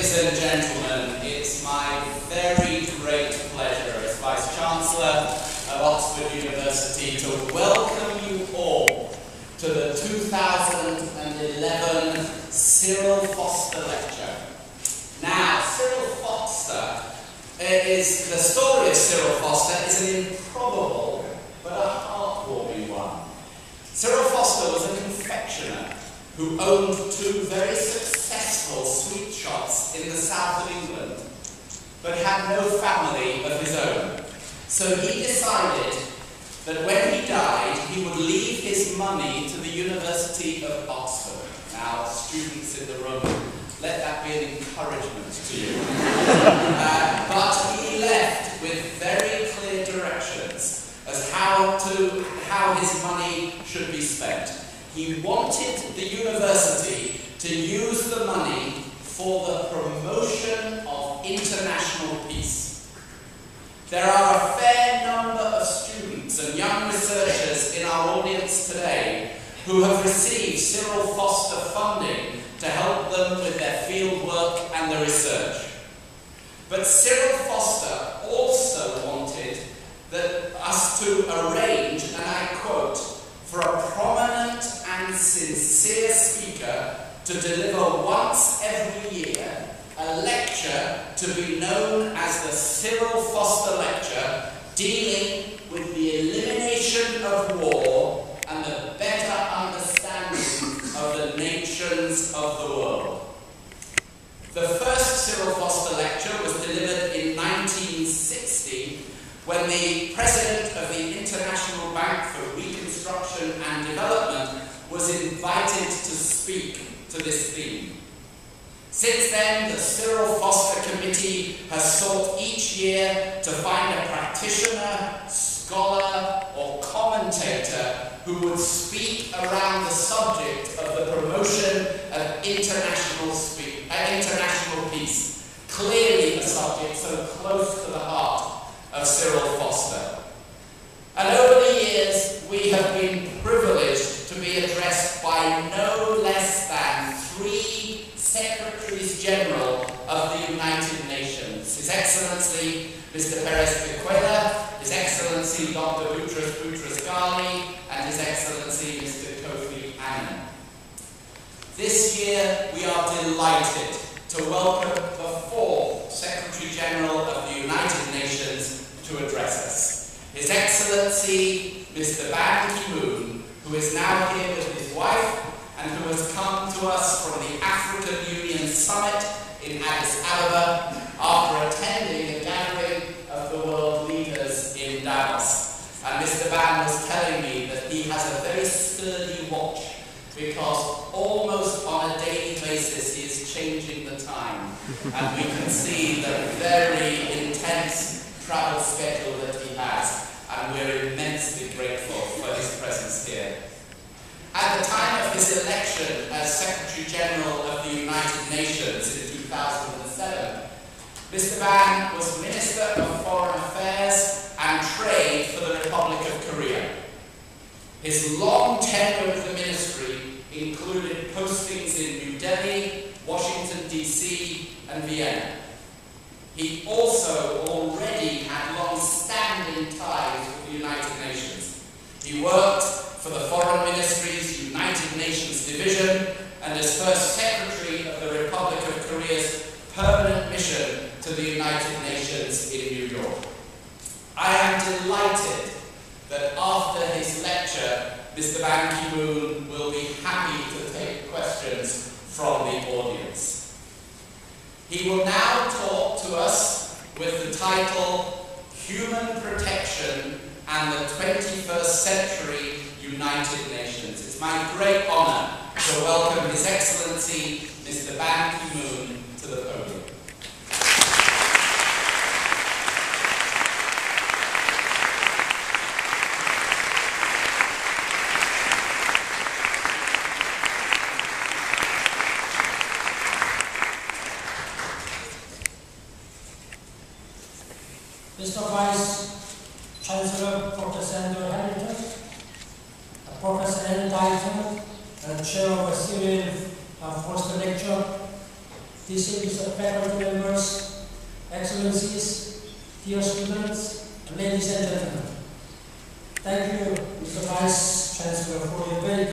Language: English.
Ladies and gentlemen, it's my very great pleasure as Vice-Chancellor of Oxford University to welcome you all to the 2011 Cyril Foster Lecture. Now, Cyril Foster the story of Cyril Foster is an improbable but a heartwarming one. Cyril Foster was a confectioner who owned two very successful sweet shops in the south of England, but had no family of his own. So he decided that when he died, he would leave his money to the University of Oxford. Now, students in the room, let that be an encouragement to you. But he left with very clear directions as how his money should be spent. He wanted the university to use the money for the promotion of international peace. There are a fair number of students and young researchers in our audience today who have received Cyril Foster funding to help them with their field work and their research. But Cyril Foster also wanted us to arrange, and I quote, for a prominent and sincere speaker to deliver once every year a lecture to be known as the Cyril Foster Lecture, dealing with the elimination of war and the better understanding of the nations of the world. The first Cyril Foster Lecture was delivered in 1960 when the President of the International Bank for Reconstruction and Development was invited to speak to this theme. Since then, the Cyril Foster Committee has sought each year to find a practitioner, scholar, or commentator who would speak around the subject of the promotion of international peace, clearly a subject so close to the heart of Cyril Foster. And over the years, we have been privileged to be addressed by no less than 3 Secretaries General of the United Nations. His Excellency Mr. Perez de Cuellar, His Excellency Dr. Boutros Ghali, and His Excellency Mr. Kofi Annan. This year, we are delighted to welcome the 4th Secretary General of the United Nations to address us. His Excellency Mr. Ban Ki-moon, who is now here with his wife and who has come to us from the African Union Summit in Addis Ababa after attending a gathering of the world leaders in Davos. And Mr. Ban was telling me that he has a very sturdy watch because almost on a daily basis he is changing the time. And we can see the very intense travel schedule that he has, and we're immensely grateful for his presence here. At the time of his election as Secretary General of the United Nations in 2007, Mr. Ban was Minister of Foreign Affairs and Trade for the Republic of Korea. His long tenure with the ministry included postings in New Delhi, Washington, D.C., and Vienna. He also already had long-standing ties with the United Nations. He worked for the Foreign Ministry's United Nations Division and as First Secretary of the Republic of Korea's permanent mission to the United Nations in New York. I am delighted that after his lecture, Mr. Ban Ki-moon will be happy to take questions from the audience. He will now talk to us with the title, Human Protection and the 21st Century United Nations. It's my great honor to welcome His Excellency Mr. Ban Ki-moon to the podium. Mr. Vice-Chancellor, Professor Andrew Hamilton, Professor Ellen Dighton, and Chair of a Cyril Foster Lecture, distinguished faculty members, excellencies, dear students, and ladies and gentlemen. Thank you, Mr. Vice Chancellor, for your very